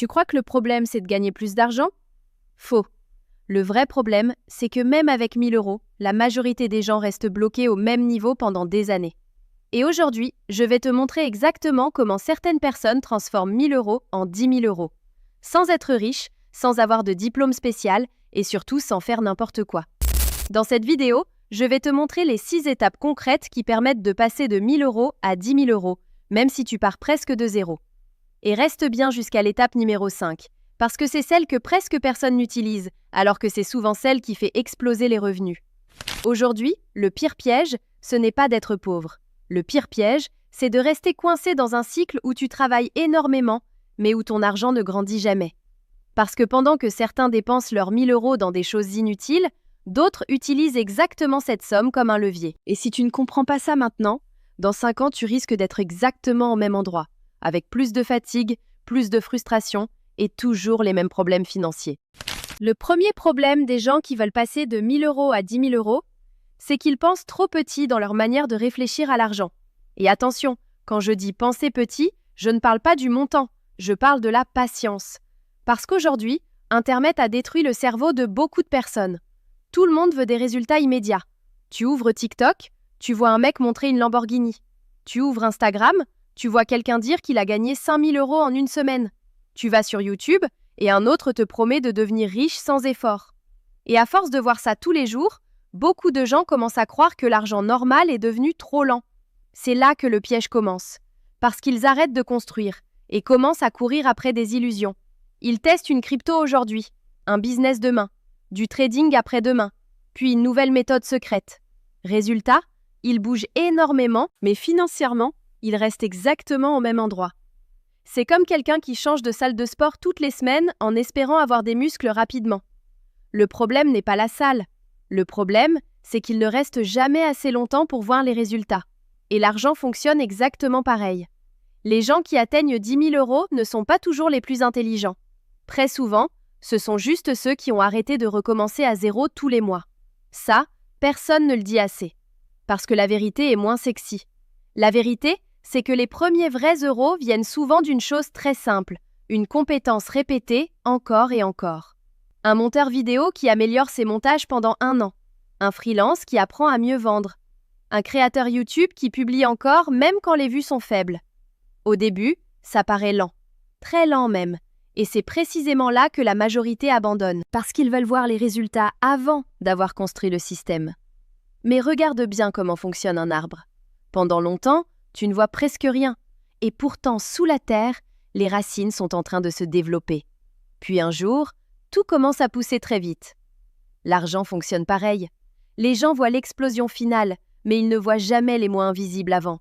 Tu crois que le problème, c'est de gagner plus d'argent? Faux. Le vrai problème, c'est que même avec 1000 euros, la majorité des gens restent bloqués au même niveau pendant des années. Et aujourd'hui, je vais te montrer exactement comment certaines personnes transforment 1000 euros en 10 000 euros. Sans être riche, sans avoir de diplôme spécial et surtout sans faire n'importe quoi. Dans cette vidéo, je vais te montrer les 6 étapes concrètes qui permettent de passer de 1000 euros à 10 000 euros, même si tu pars presque de zéro. Et reste bien jusqu'à l'étape numéro 5, parce que c'est celle que presque personne n'utilise, alors que c'est souvent celle qui fait exploser les revenus. Aujourd'hui, le pire piège, ce n'est pas d'être pauvre. Le pire piège, c'est de rester coincé dans un cycle où tu travailles énormément, mais où ton argent ne grandit jamais. Parce que pendant que certains dépensent leurs 1000 euros dans des choses inutiles, d'autres utilisent exactement cette somme comme un levier. Et si tu ne comprends pas ça maintenant, dans 5 ans, tu risques d'être exactement au même endroit, avec plus de fatigue, plus de frustration et toujours les mêmes problèmes financiers. Le premier problème des gens qui veulent passer de 1000 euros à 10 000 euros, c'est qu'ils pensent trop petit dans leur manière de réfléchir à l'argent. Et attention, quand je dis penser petit, je ne parle pas du montant, je parle de la patience. Parce qu'aujourd'hui, Internet a détruit le cerveau de beaucoup de personnes. Tout le monde veut des résultats immédiats. Tu ouvres TikTok, tu vois un mec montrer une Lamborghini. Tu ouvres Instagram, tu vois quelqu'un dire qu'il a gagné 5000 euros en une semaine. Tu vas sur YouTube et un autre te promet de devenir riche sans effort. Et à force de voir ça tous les jours, beaucoup de gens commencent à croire que l'argent normal est devenu trop lent. C'est là que le piège commence. Parce qu'ils arrêtent de construire et commencent à courir après des illusions. Ils testent une crypto aujourd'hui, un business demain, du trading après-demain, puis une nouvelle méthode secrète. Résultat, ils bougent énormément, mais financièrement, ils restent exactement au même endroit. C'est comme quelqu'un qui change de salle de sport toutes les semaines en espérant avoir des muscles rapidement. Le problème n'est pas la salle. Le problème, c'est qu'il ne reste jamais assez longtemps pour voir les résultats. Et l'argent fonctionne exactement pareil. Les gens qui atteignent 10 000 euros ne sont pas toujours les plus intelligents. Très souvent, ce sont juste ceux qui ont arrêté de recommencer à zéro tous les mois. Ça, personne ne le dit assez. Parce que la vérité est moins sexy. La vérité, c'est que les premiers vrais euros viennent souvent d'une chose très simple, une compétence répétée encore et encore. Un monteur vidéo qui améliore ses montages pendant 1 an. Un freelance qui apprend à mieux vendre. Un créateur YouTube qui publie encore même quand les vues sont faibles. Au début, ça paraît lent. Très lent même. Et c'est précisément là que la majorité abandonne, parce qu'ils veulent voir les résultats avant d'avoir construit le système. Mais regarde bien comment fonctionne un arbre. Pendant longtemps, tu ne vois presque rien. Et pourtant, sous la terre, les racines sont en train de se développer. Puis un jour, tout commence à pousser très vite. L'argent fonctionne pareil. Les gens voient l'explosion finale, mais ils ne voient jamais les moins invisibles avant.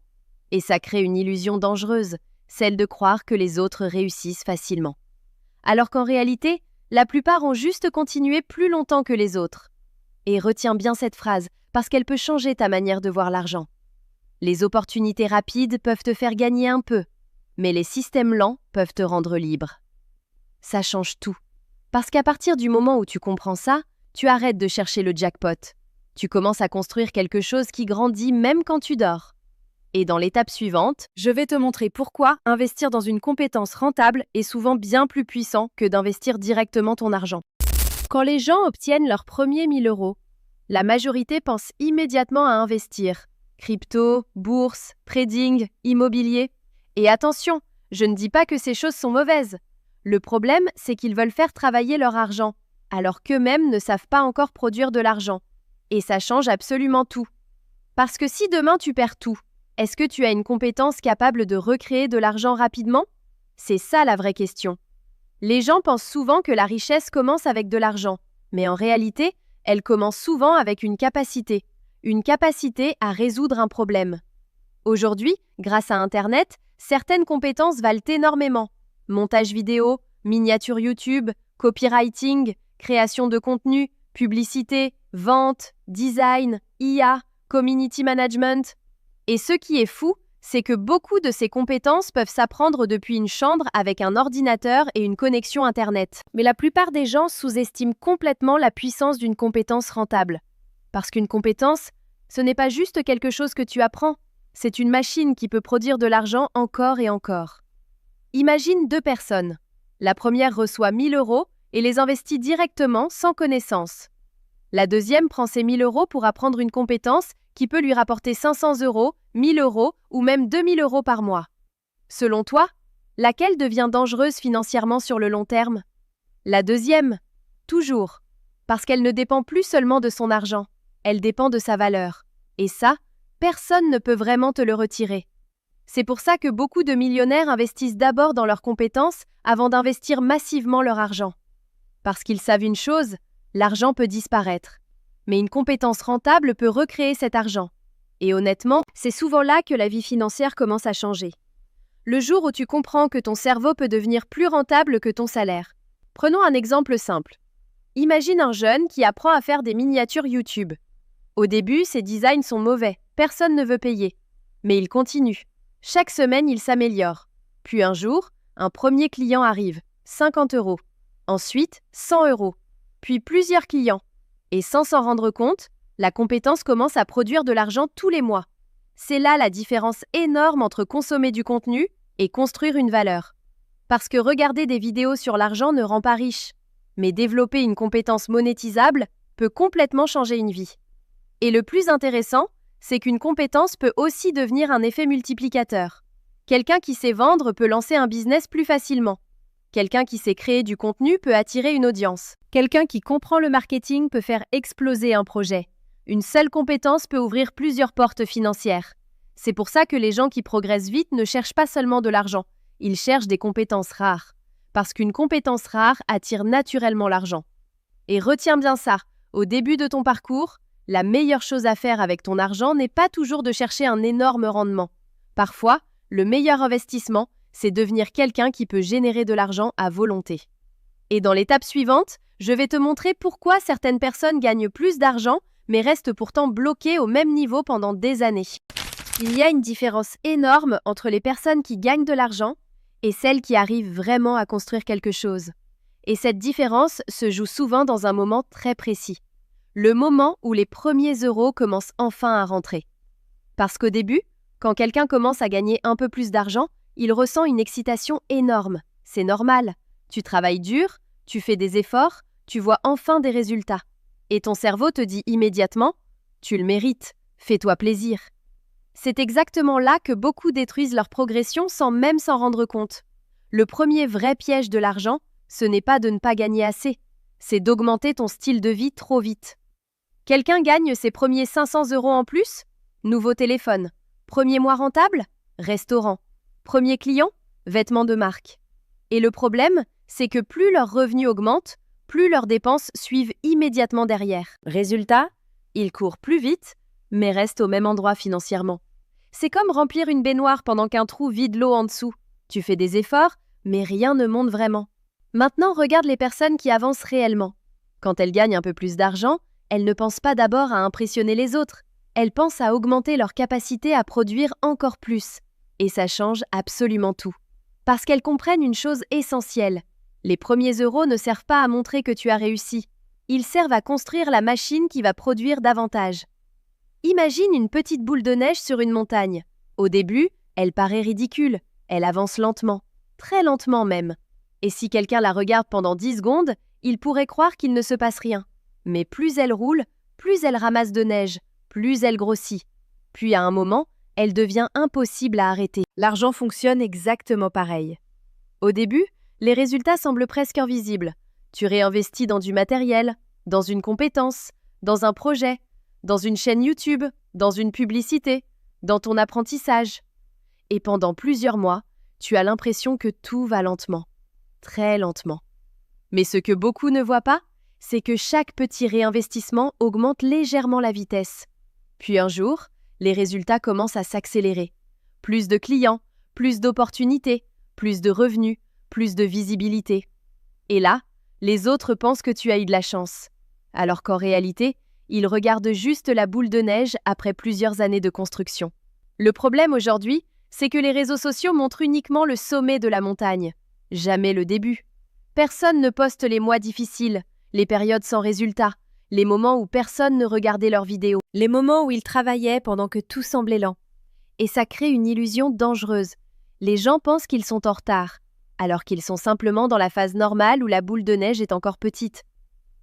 Et ça crée une illusion dangereuse, celle de croire que les autres réussissent facilement. Alors qu'en réalité, la plupart ont juste continué plus longtemps que les autres. Et retiens bien cette phrase, parce qu'elle peut changer ta manière de voir l'argent. Les opportunités rapides peuvent te faire gagner un peu, mais les systèmes lents peuvent te rendre libre. Ça change tout. Parce qu'à partir du moment où tu comprends ça, tu arrêtes de chercher le jackpot. Tu commences à construire quelque chose qui grandit même quand tu dors. Et dans l'étape suivante, je vais te montrer pourquoi investir dans une compétence rentable est souvent bien plus puissant que d'investir directement ton argent. Quand les gens obtiennent leurs premiers 1000 euros, la majorité pense immédiatement à investir. Crypto, bourse, trading, immobilier. Et attention, je ne dis pas que ces choses sont mauvaises. Le problème, c'est qu'ils veulent faire travailler leur argent, alors qu'eux-mêmes ne savent pas encore produire de l'argent. Et ça change absolument tout. Parce que si demain tu perds tout, est-ce que tu as une compétence capable de recréer de l'argent rapidement? C'est ça la vraie question. Les gens pensent souvent que la richesse commence avec de l'argent, mais en réalité, elle commence souvent avec une capacité à résoudre un problème. Aujourd'hui, grâce à Internet, certaines compétences valent énormément. Montage vidéo, miniature YouTube, copywriting, création de contenu, publicité, vente, design, IA, community management. Et ce qui est fou, c'est que beaucoup de ces compétences peuvent s'apprendre depuis une chambre avec un ordinateur et une connexion Internet. Mais la plupart des gens sous-estiment complètement la puissance d'une compétence rentable. Parce qu'une compétence, ce n'est pas juste quelque chose que tu apprends, c'est une machine qui peut produire de l'argent encore et encore. Imagine 2 personnes. La première reçoit 1000 € et les investit directement sans connaissance. La deuxième prend ces 1000 € pour apprendre une compétence qui peut lui rapporter 500 €, 1000 € ou même 2000 € par mois. Selon toi, laquelle devient dangereuse financièrement sur le long terme? La deuxième, toujours, parce qu'elle ne dépend plus seulement de son argent, elle dépend de sa valeur. Et ça, personne ne peut vraiment te le retirer. C'est pour ça que beaucoup de millionnaires investissent d'abord dans leurs compétences avant d'investir massivement leur argent. Parce qu'ils savent une chose, l'argent peut disparaître. Mais une compétence rentable peut recréer cet argent. Et honnêtement, c'est souvent là que la vie financière commence à changer. Le jour où tu comprends que ton cerveau peut devenir plus rentable que ton salaire. Prenons un exemple simple. Imagine un jeune qui apprend à faire des miniatures YouTube. Au début, ses designs sont mauvais, personne ne veut payer. Mais il continue. Chaque semaine, il s'améliore. Puis un jour, un premier client arrive, 50 €. Ensuite, 100 €. Puis plusieurs clients. Et sans s'en rendre compte, la compétence commence à produire de l'argent tous les mois. C'est là la différence énorme entre consommer du contenu et construire une valeur. Parce que regarder des vidéos sur l'argent ne rend pas riche. Mais développer une compétence monétisable peut complètement changer une vie. Et le plus intéressant, c'est qu'une compétence peut aussi devenir un effet multiplicateur. Quelqu'un qui sait vendre peut lancer un business plus facilement. Quelqu'un qui sait créer du contenu peut attirer une audience. Quelqu'un qui comprend le marketing peut faire exploser un projet. Une seule compétence peut ouvrir plusieurs portes financières. C'est pour ça que les gens qui progressent vite ne cherchent pas seulement de l'argent, ils cherchent des compétences rares. Parce qu'une compétence rare attire naturellement l'argent. Et retiens bien ça, au début de ton parcours, la meilleure chose à faire avec ton argent n'est pas toujours de chercher un énorme rendement. Parfois, le meilleur investissement, c'est devenir quelqu'un qui peut générer de l'argent à volonté. Et dans l'étape suivante, je vais te montrer pourquoi certaines personnes gagnent plus d'argent, mais restent pourtant bloquées au même niveau pendant des années. Il y a une différence énorme entre les personnes qui gagnent de l'argent et celles qui arrivent vraiment à construire quelque chose. Et cette différence se joue souvent dans un moment très précis. Le moment où les premiers euros commencent enfin à rentrer. Parce qu'au début, quand quelqu'un commence à gagner un peu plus d'argent, il ressent une excitation énorme. C'est normal. Tu travailles dur, tu fais des efforts, tu vois enfin des résultats. Et ton cerveau te dit immédiatement « Tu le mérites, fais-toi plaisir ». C'est exactement là que beaucoup détruisent leur progression sans même s'en rendre compte. Le premier vrai piège de l'argent, ce n'est pas de ne pas gagner assez, c'est d'augmenter ton style de vie trop vite. Quelqu'un gagne ses premiers 500 € en plus? Nouveau téléphone. Premier mois rentable? Restaurant. Premier client? Vêtements de marque. Et le problème, c'est que plus leurs revenus augmentent, plus leurs dépenses suivent immédiatement derrière. Résultat, ils courent plus vite, mais restent au même endroit financièrement. C'est comme remplir une baignoire pendant qu'un trou vide l'eau en dessous. Tu fais des efforts, mais rien ne monte vraiment. Maintenant, regarde les personnes qui avancent réellement. Quand elles gagnent un peu plus d'argent, elles ne pensent pas d'abord à impressionner les autres. Elles pensent à augmenter leur capacité à produire encore plus. Et ça change absolument tout. Parce qu'elles comprennent une chose essentielle. Les premiers euros ne servent pas à montrer que tu as réussi. Ils servent à construire la machine qui va produire davantage. Imagine une petite boule de neige sur une montagne. Au début, elle paraît ridicule. Elle avance lentement. Très lentement même. Et si quelqu'un la regarde pendant 10 secondes, il pourrait croire qu'il ne se passe rien. Mais plus elle roule, plus elle ramasse de neige, plus elle grossit. Puis à un moment, elle devient impossible à arrêter. L'argent fonctionne exactement pareil. Au début, les résultats semblent presque invisibles. Tu réinvestis dans du matériel, dans une compétence, dans un projet, dans une chaîne YouTube, dans une publicité, dans ton apprentissage. Et pendant plusieurs mois, tu as l'impression que tout va lentement, très lentement. Mais ce que beaucoup ne voient pas, c'est que chaque petit réinvestissement augmente légèrement la vitesse. Puis un jour, les résultats commencent à s'accélérer. Plus de clients, plus d'opportunités, plus de revenus, plus de visibilité. Et là, les autres pensent que tu as eu de la chance. Alors qu'en réalité, ils regardent juste la boule de neige après plusieurs années de construction. Le problème aujourd'hui, c'est que les réseaux sociaux montrent uniquement le sommet de la montagne, jamais le début. Personne ne poste les mois difficiles, les périodes sans résultat, les moments où personne ne regardait leurs vidéos, les moments où ils travaillaient pendant que tout semblait lent. Et ça crée une illusion dangereuse. Les gens pensent qu'ils sont en retard, alors qu'ils sont simplement dans la phase normale où la boule de neige est encore petite.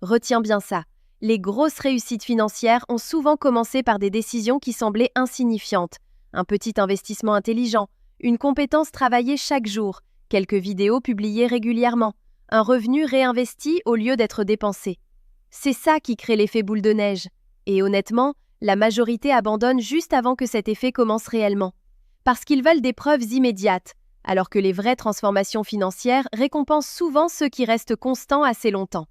Retiens bien ça. Les grosses réussites financières ont souvent commencé par des décisions qui semblaient insignifiantes. Un petit investissement intelligent, une compétence travaillée chaque jour, quelques vidéos publiées régulièrement, un revenu réinvesti au lieu d'être dépensé. C'est ça qui crée l'effet boule de neige. Et honnêtement, la majorité abandonne juste avant que cet effet commence réellement. Parce qu'ils veulent des preuves immédiates, alors que les vraies transformations financières récompensent souvent ceux qui restent constants assez longtemps.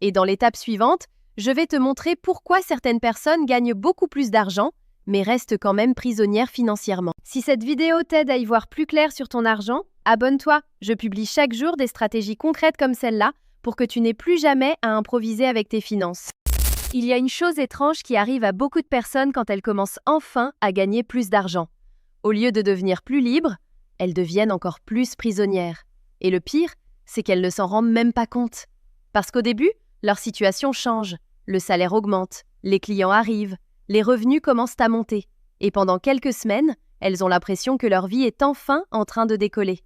Et dans l'étape suivante, je vais te montrer pourquoi certaines personnes gagnent beaucoup plus d'argent, mais restent quand même prisonnières financièrement. Si cette vidéo t'aide à y voir plus clair sur ton argent, abonne-toi. Je publie chaque jour des stratégies concrètes comme celle-là pour que tu n'aies plus jamais à improviser avec tes finances. Il y a une chose étrange qui arrive à beaucoup de personnes quand elles commencent enfin à gagner plus d'argent. Au lieu de devenir plus libres, elles deviennent encore plus prisonnières. Et le pire, c'est qu'elles ne s'en rendent même pas compte. Parce qu'au début, leur situation change, le salaire augmente, les clients arrivent, les revenus commencent à monter. Et pendant quelques semaines, elles ont l'impression que leur vie est enfin en train de décoller.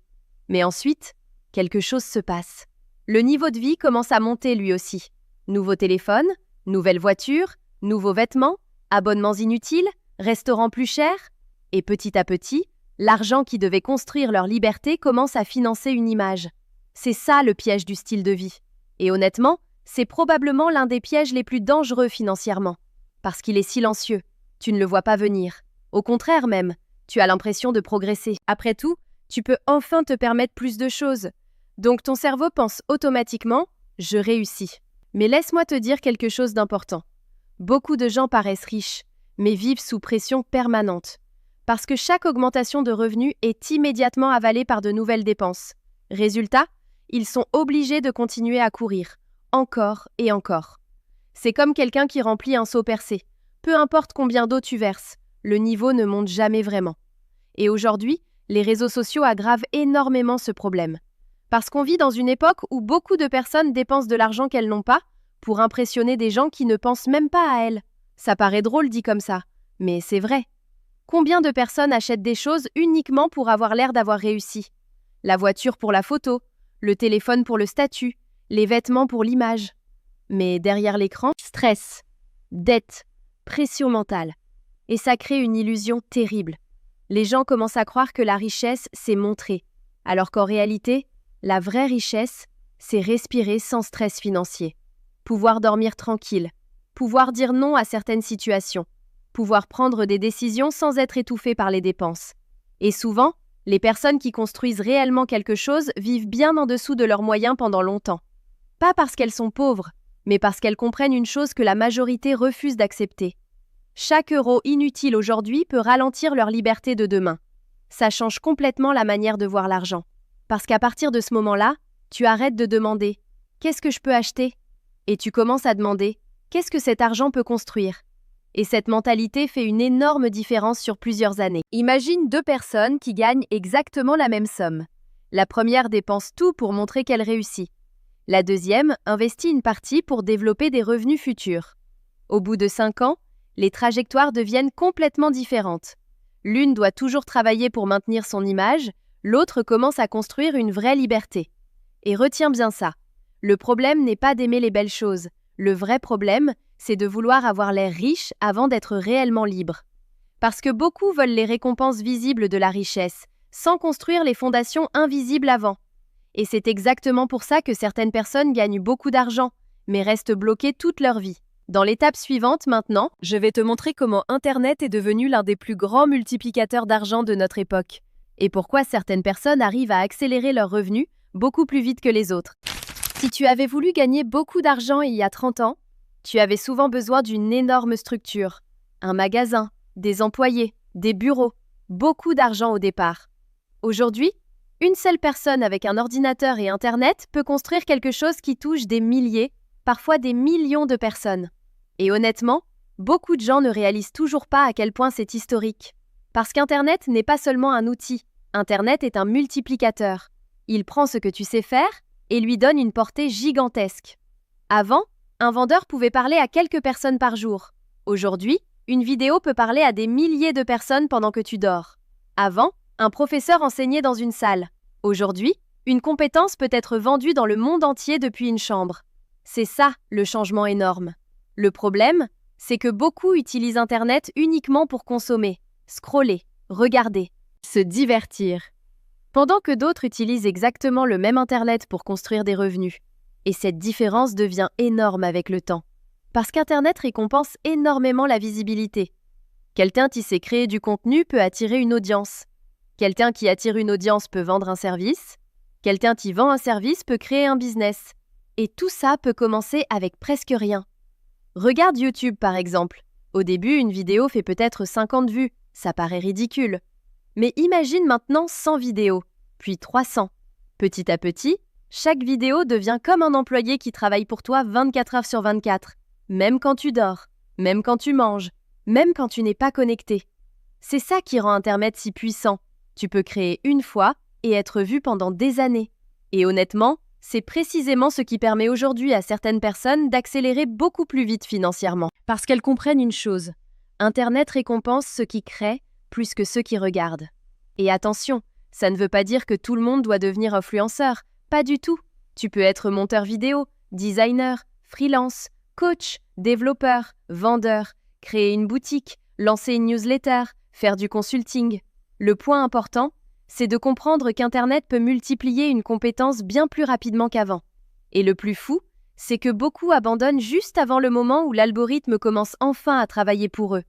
Mais ensuite, quelque chose se passe. Le niveau de vie commence à monter lui aussi. Nouveau téléphone, nouvelle voiture, nouveaux vêtements, abonnements inutiles, restaurants plus chers. Et petit à petit, l'argent qui devait construire leur liberté commence à financer une image. C'est ça le piège du style de vie. Et honnêtement, c'est probablement l'un des pièges les plus dangereux financièrement. Parce qu'il est silencieux, tu ne le vois pas venir. Au contraire même, tu as l'impression de progresser. Après tout, tu peux enfin te permettre plus de choses. Donc ton cerveau pense automatiquement « je réussis ». Mais laisse-moi te dire quelque chose d'important. Beaucoup de gens paraissent riches, mais vivent sous pression permanente. Parce que chaque augmentation de revenus est immédiatement avalée par de nouvelles dépenses. Résultat, ils sont obligés de continuer à courir, encore et encore. C'est comme quelqu'un qui remplit un seau percé. Peu importe combien d'eau tu verses, le niveau ne monte jamais vraiment. Et aujourd'hui, les réseaux sociaux aggravent énormément ce problème. Parce qu'on vit dans une époque où beaucoup de personnes dépensent de l'argent qu'elles n'ont pas pour impressionner des gens qui ne pensent même pas à elles. Ça paraît drôle dit comme ça, mais c'est vrai. Combien de personnes achètent des choses uniquement pour avoir l'air d'avoir réussi? La voiture pour la photo, le téléphone pour le statut, les vêtements pour l'image. Mais derrière l'écran, stress, dette, pression mentale. Et ça crée une illusion terrible. Les gens commencent à croire que la richesse, c'est montrer, alors qu'en réalité, la vraie richesse, c'est respirer sans stress financier. Pouvoir dormir tranquille, pouvoir dire non à certaines situations, pouvoir prendre des décisions sans être étouffé par les dépenses. Et souvent, les personnes qui construisent réellement quelque chose vivent bien en dessous de leurs moyens pendant longtemps. Pas parce qu'elles sont pauvres, mais parce qu'elles comprennent une chose que la majorité refuse d'accepter. Chaque euro inutile aujourd'hui peut ralentir leur liberté de demain. Ça change complètement la manière de voir l'argent. Parce qu'à partir de ce moment-là, tu arrêtes de demander « Qu'est-ce que je peux acheter ?» et tu commences à demander « Qu'est-ce que cet argent peut construire ?» Et cette mentalité fait une énorme différence sur plusieurs années. Imagine deux personnes qui gagnent exactement la même somme. La première dépense tout pour montrer qu'elle réussit. La deuxième investit une partie pour développer des revenus futurs. Au bout de 5 ans, les trajectoires deviennent complètement différentes. L'une doit toujours travailler pour maintenir son image, l'autre commence à construire une vraie liberté. Et retiens bien ça, le problème n'est pas d'aimer les belles choses. Le vrai problème, c'est de vouloir avoir l'air riche avant d'être réellement libre. Parce que beaucoup veulent les récompenses visibles de la richesse, sans construire les fondations invisibles avant. Et c'est exactement pour ça que certaines personnes gagnent beaucoup d'argent, mais restent bloquées toute leur vie. Dans l'étape suivante maintenant, je vais te montrer comment Internet est devenu l'un des plus grands multiplicateurs d'argent de notre époque. Et pourquoi certaines personnes arrivent à accélérer leurs revenus beaucoup plus vite que les autres. Si tu avais voulu gagner beaucoup d'argent il y a 30 ans, tu avais souvent besoin d'une énorme structure. Un magasin, des employés, des bureaux, beaucoup d'argent au départ. Aujourd'hui, une seule personne avec un ordinateur et Internet peut construire quelque chose qui touche des milliers, parfois des millions de personnes. Et honnêtement, beaucoup de gens ne réalisent toujours pas à quel point c'est historique. Parce qu'Internet n'est pas seulement un outil, Internet est un multiplicateur. Il prend ce que tu sais faire et lui donne une portée gigantesque. Avant, un vendeur pouvait parler à quelques personnes par jour. Aujourd'hui, une vidéo peut parler à des milliers de personnes pendant que tu dors. Avant, un professeur enseignait dans une salle. Aujourd'hui, Une compétence peut être vendue dans le monde entier depuis une chambre. C'est ça, le changement énorme. Le problème, c'est que beaucoup utilisent Internet uniquement pour consommer, scroller, regarder, se divertir. Pendant que d'autres utilisent exactement le même Internet pour construire des revenus. Et cette différence devient énorme avec le temps. Parce qu'Internet récompense énormément la visibilité. Quelqu'un qui sait créer du contenu peut attirer une audience. Quelqu'un qui attire une audience peut vendre un service. Quelqu'un qui vend un service peut créer un business. Et tout ça peut commencer avec presque rien. Regarde YouTube par exemple. Au début, une vidéo fait peut-être 50 vues. Ça paraît ridicule. Mais imagine maintenant 100 vidéos, puis 300. Petit à petit, chaque vidéo devient comme un employé qui travaille pour toi 24 heures sur 24. Même quand tu dors, même quand tu manges, même quand tu n'es pas connecté. C'est ça qui rend Internet si puissant. Tu peux créer une fois et être vu pendant des années. Et honnêtement, c'est précisément ce qui permet aujourd'hui à certaines personnes d'accélérer beaucoup plus vite financièrement. Parce qu'elles comprennent une chose, Internet récompense ceux qui créent plus que ceux qui regardent. Et attention, ça ne veut pas dire que tout le monde doit devenir influenceur, pas du tout. Tu peux être monteur vidéo, designer, freelance, coach, développeur, vendeur, créer une boutique, lancer une newsletter, faire du consulting. Le point important, c'est de comprendre qu'Internet peut multiplier une compétence bien plus rapidement qu'avant. Et le plus fou, c'est que beaucoup abandonnent juste avant le moment où l'algorithme commence enfin à travailler pour eux.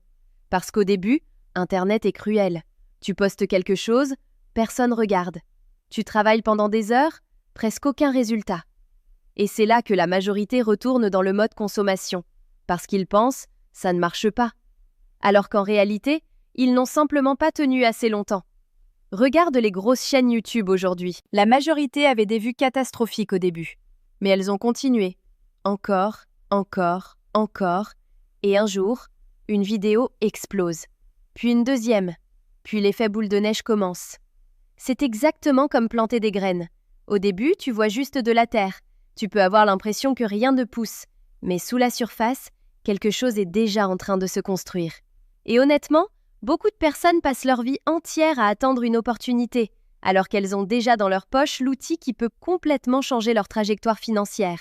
Parce qu'au début, Internet est cruel. Tu postes quelque chose, personne regarde. Tu travailles pendant des heures, presque aucun résultat. Et c'est là que la majorité retourne dans le mode consommation, parce qu'ils pensent « ça ne marche pas ». Alors qu'en réalité, ils n'ont simplement pas tenu assez longtemps. Regarde les grosses chaînes YouTube aujourd'hui. La majorité avait des vues catastrophiques au début. Mais elles ont continué. Encore, encore, encore. Et un jour, une vidéo explose. Puis une deuxième. Puis l'effet boule de neige commence. C'est exactement comme planter des graines. Au début, tu vois juste de la terre. Tu peux avoir l'impression que rien ne pousse. Mais sous la surface, quelque chose est déjà en train de se construire. Et honnêtement, beaucoup de personnes passent leur vie entière à attendre une opportunité, alors qu'elles ont déjà dans leur poche l'outil qui peut complètement changer leur trajectoire financière.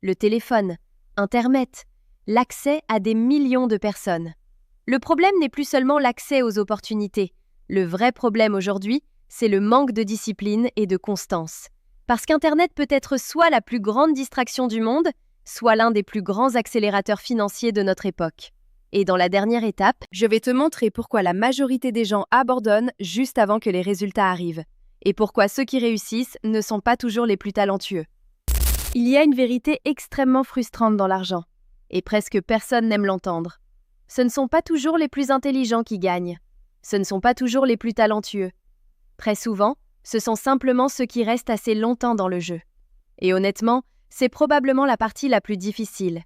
Le téléphone, Internet, l'accès à des millions de personnes. Le problème n'est plus seulement l'accès aux opportunités. Le vrai problème aujourd'hui, c'est le manque de discipline et de constance. Parce qu'Internet peut être soit la plus grande distraction du monde, soit l'un des plus grands accélérateurs financiers de notre époque. Et dans la dernière étape, je vais te montrer pourquoi la majorité des gens abandonnent juste avant que les résultats arrivent. Et pourquoi ceux qui réussissent ne sont pas toujours les plus talentueux. Il y a une vérité extrêmement frustrante dans l'argent. Et presque personne n'aime l'entendre. Ce ne sont pas toujours les plus intelligents qui gagnent. Ce ne sont pas toujours les plus talentueux. Très souvent, ce sont simplement ceux qui restent assez longtemps dans le jeu. Et honnêtement, c'est probablement la partie la plus difficile.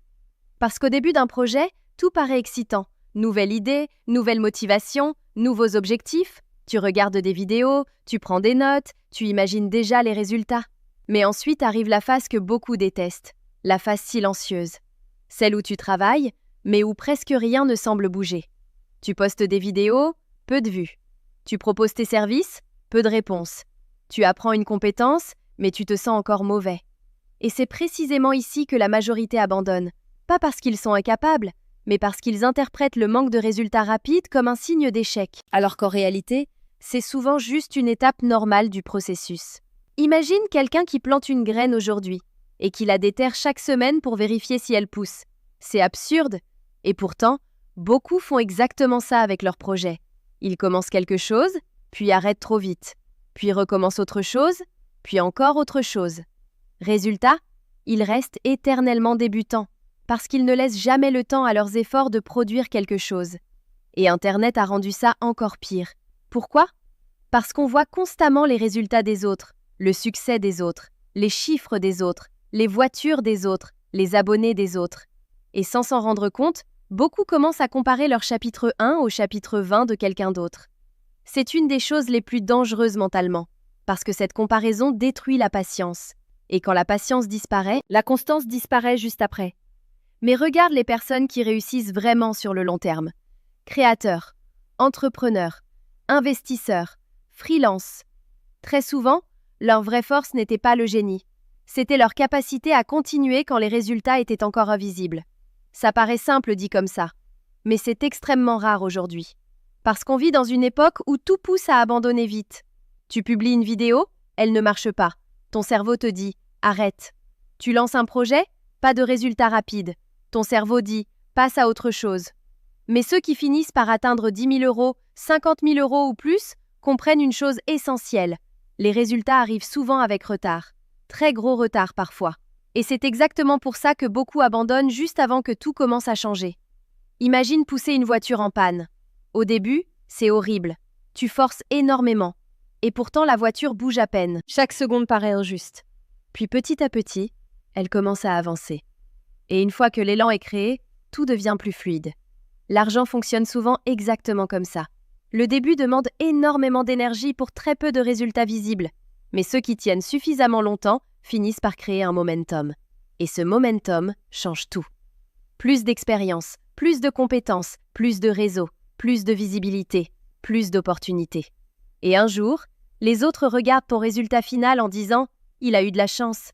Parce qu'au début d'un projet, tout paraît excitant. Nouvelle idée, nouvelle motivation, nouveaux objectifs. Tu regardes des vidéos, tu prends des notes, tu imagines déjà les résultats. Mais ensuite arrive la phase que beaucoup détestent, la phase silencieuse. Celle où tu travailles, mais où presque rien ne semble bouger. Tu postes des vidéos, peu de vues. Tu proposes tes services, peu de réponses. Tu apprends une compétence, mais tu te sens encore mauvais. Et c'est précisément ici que la majorité abandonne. Pas parce qu'ils sont incapables, mais parce qu'ils interprètent le manque de résultats rapides comme un signe d'échec. Alors qu'en réalité, c'est souvent juste une étape normale du processus. Imagine quelqu'un qui plante une graine aujourd'hui et qui la déterre chaque semaine pour vérifier si elle pousse. C'est absurde. Et pourtant, beaucoup font exactement ça avec leur projet. Ils commencent quelque chose, puis arrêtent trop vite. Puis recommencent autre chose, puis encore autre chose. Résultat, ils restent éternellement débutants, parce qu'ils ne laissent jamais le temps à leurs efforts de produire quelque chose. Et Internet a rendu ça encore pire. Pourquoi ? Parce qu'on voit constamment les résultats des autres, le succès des autres, les chiffres des autres, les voitures des autres, les abonnés des autres. Et sans s'en rendre compte, beaucoup commencent à comparer leur chapitre 1 au chapitre 20 de quelqu'un d'autre. C'est une des choses les plus dangereuses mentalement, parce que cette comparaison détruit la patience. Et quand la patience disparaît, la constance disparaît juste après. Mais regarde les personnes qui réussissent vraiment sur le long terme. Créateurs, entrepreneurs, investisseurs, freelance. Très souvent, Leur vraie force n'était pas le génie. C'était leur capacité à continuer quand les résultats étaient encore invisibles. Ça paraît simple dit comme ça, mais c'est extrêmement rare aujourd'hui. Parce qu'on vit dans une époque où tout pousse à abandonner vite. Tu publies une vidéo, elle ne marche pas. Ton cerveau te dit « arrête ». Tu lances un projet, pas de résultat rapide. Ton cerveau dit « passe à autre chose ». Mais ceux qui finissent par atteindre 10 000 euros, 50 000 euros ou plus, comprennent une chose essentielle. Les résultats arrivent souvent avec retard. Très gros retard parfois. Et c'est exactement pour ça que beaucoup abandonnent juste avant que tout commence à changer. Imagine pousser une voiture en panne. Au début, c'est horrible. Tu forces énormément. Et pourtant, la voiture bouge à peine. Chaque seconde paraît injuste. Puis petit à petit, elle commence à avancer. Et une fois que l'élan est créé, tout devient plus fluide. L'argent fonctionne souvent exactement comme ça. Le début demande énormément d'énergie pour très peu de résultats visibles. Mais ceux qui tiennent suffisamment longtemps finissent par créer un momentum. Et ce momentum change tout. Plus d'expérience, plus de compétences, plus de réseau, plus de visibilité, plus d'opportunités. Et un jour, les autres regardent ton résultat final en disant « il a eu de la chance »,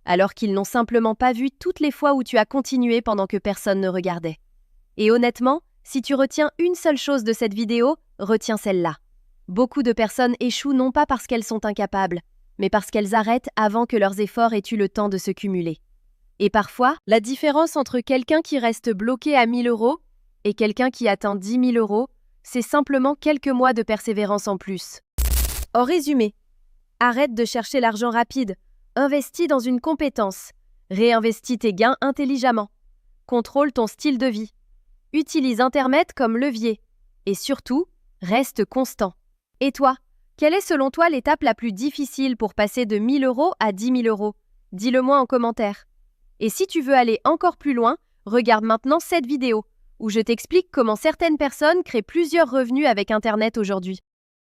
alors qu'ils n'ont simplement pas vu toutes les fois où tu as continué pendant que personne ne regardait. Et honnêtement, si tu retiens une seule chose de cette vidéo, retiens celle-là. Beaucoup de personnes échouent non pas parce qu'elles sont incapables, mais parce qu'elles arrêtent avant que leurs efforts aient eu le temps de se cumuler. Et parfois, la différence entre quelqu'un qui reste bloqué à 1 000 euros et quelqu'un qui atteint 10 000 euros, c'est simplement quelques mois de persévérance en plus. En résumé, arrête de chercher l'argent rapide, investis dans une compétence, réinvestis tes gains intelligemment, contrôle ton style de vie, utilise Internet comme levier et surtout, reste constant. Et toi, quelle est selon toi l'étape la plus difficile pour passer de 1 000 euros à 10 000 euros? Dis-le-moi en commentaire. Et si tu veux aller encore plus loin, regarde maintenant cette vidéo où je t'explique comment certaines personnes créent plusieurs revenus avec Internet aujourd'hui.